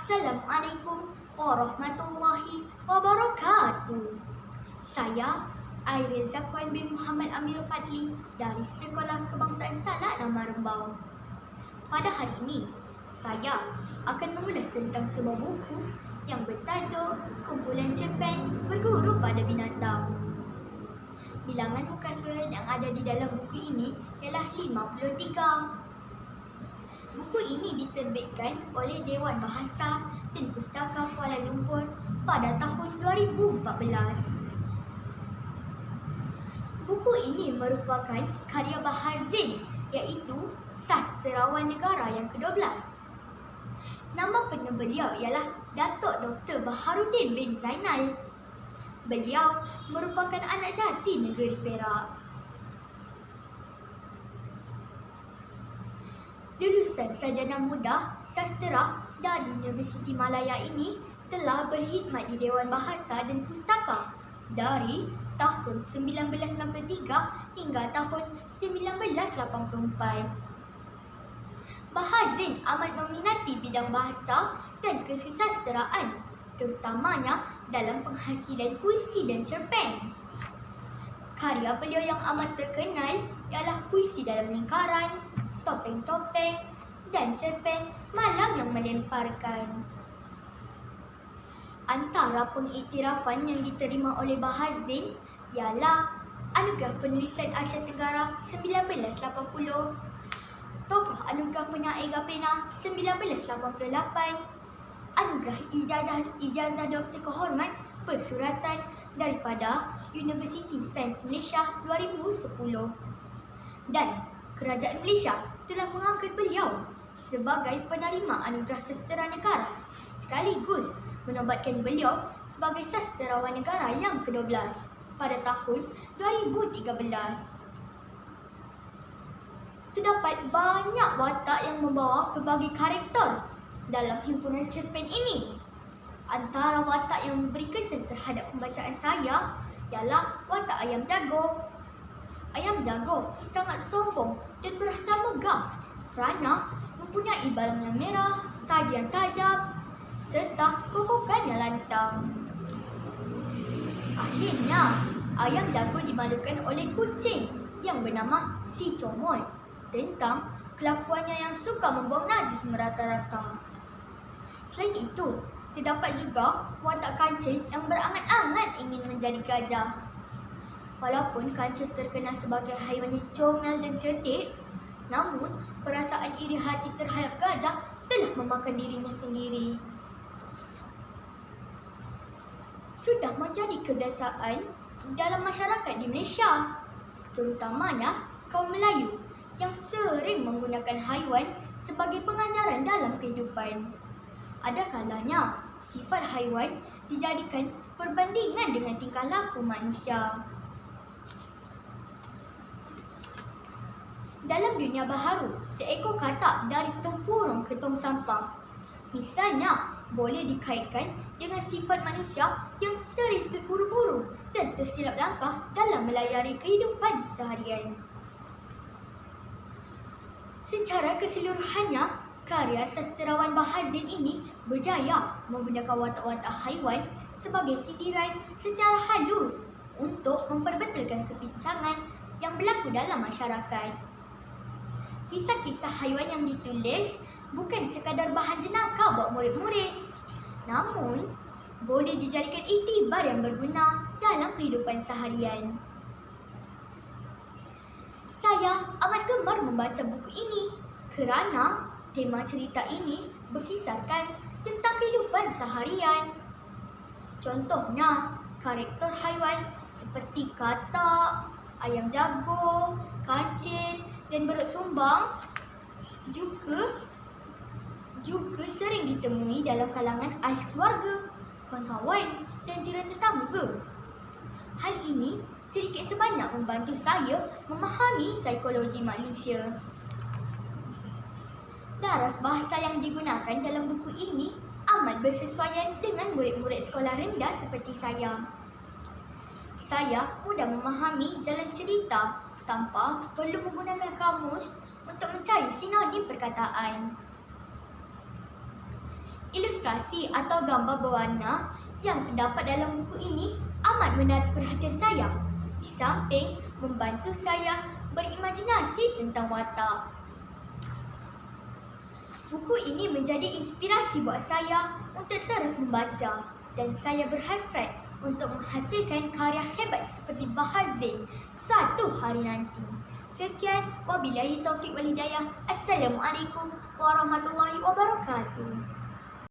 Assalamualaikum warahmatullahi wabarakatuh. Saya Airil Zakwan bin Muhammad Amir Fadli dari Sekolah Kebangsaan Salak Nama Rembau. Pada hari ini, saya akan mengulas tentang sebuah buku yang bertajuk Kumpulan Cerpen Berguru pada Binatang. Bilangan muka surat yang ada di dalam buku ini ialah 53. Buku ini diterbitkan oleh Dewan Bahasa dan Pustaka Kuala Lumpur pada tahun 2014. Buku ini merupakan karya Bahazin, iaitu sastrawan negara yang ke-12. Nama penuh beliau ialah Datuk Dr. Baharudin bin Zainal. Beliau merupakan anak jati negeri Perak. Lulusan sarjana muda sastera dari Universiti Malaya ini telah berkhidmat di Dewan Bahasa dan Pustaka dari tahun 1993 hingga tahun 1984. Bahazin amat meminati bidang bahasa dan kesusasteraan, terutamanya dalam penghasilan puisi dan cerpen. Karya beliau yang amat terkenal ialah Puisi Dalam Lingkaran, Topeng-Topeng dan cerpen Malam yang Melemparkan. Antara pengiktirafan yang diterima oleh Bahazin ialah Anugerah Penulisan Asia Tenggara 1980, Tokoh Anugerah Penyair Gapena 1988, Anugerah Ijazah Doktor Kehormat Persuratan daripada Universiti Sains Malaysia 2010, dan Kerajaan Malaysia telah mengangkat beliau sebagai penerima Anugerah Sastera Negara sekaligus menobatkan beliau sebagai Sastrawan Negara yang ke-12 pada tahun 2013. Terdapat banyak watak yang membawa pelbagai karakter dalam himpunan cerpen ini. Antara watak yang memberi kesan terhadap pembacaan saya ialah watak Ayam Jago. Ayam Jago sangat sombong dan berasa megah kerana mempunyai balang yang merah, taji yang tajam serta kokokan yang lantang. Akhirnya, Ayam Jago dimalukan oleh kucing yang bernama Si Comot tentang kelakuannya yang suka membuang najis merata-rata. Selain itu, terdapat juga watak Kancil yang berangan-angan ingin menjadi gajah. Walaupun Kancil terkenal sebagai haiwan yang comel dan cerdik, namun perasaan iri hati terhadap gajah telah memakan dirinya sendiri. Sudah menjadi kebiasaan dalam masyarakat di Malaysia, terutamanya kaum Melayu yang sering menggunakan haiwan sebagai pengajaran dalam kehidupan. Ada kalanya sifat haiwan dijadikan perbandingan dengan tingkah laku manusia. Dalam dunia baharu, seekor katak dari tempurung ke tong sampah, misalnya, boleh dikaitkan dengan sifat manusia yang sering terburu-buru dan tersilap langkah dalam melayari kehidupan seharian. Secara keseluruhannya, karya sastrawan Bahazin ini berjaya menggunakan watak-watak haiwan sebagai sindiran secara halus untuk memperbetulkan kebincangan yang berlaku dalam masyarakat. Kisah-kisah haiwan yang ditulis bukan sekadar bahan jenaka buat murid-murid, namun boleh dijadikan iktibar yang berguna dalam kehidupan seharian. Saya amat gemar membaca buku ini kerana tema cerita ini berkisarkan tentang kehidupan seharian. Contohnya, karakter haiwan seperti katak, ayam jago, kancil dan beruk sumbang juga sering ditemui dalam kalangan ahli keluarga, kawan-kawan dan jiran tetangga. Hal ini sedikit sebanyak membantu saya memahami psikologi manusia. Daras bahasa yang digunakan dalam buku ini amat bersesuaian dengan murid-murid sekolah rendah seperti saya. Saya mudah memahami jalan cerita tanpa perlu menggunakan kamus untuk mencari sinonim perkataan. Ilustrasi atau gambar berwarna yang terdapat dalam buku ini amat menarik perhatian saya. Di samping membantu saya berimajinasi tentang watak. Buku ini menjadi inspirasi buat saya untuk terus membaca dan saya berhasrat untuk menghasilkan karya hebat seperti Bahar Zain suatu hari nanti. Sekian, wabillahi taufiq wal hidayah. Assalamualaikum warahmatullahi wabarakatuh.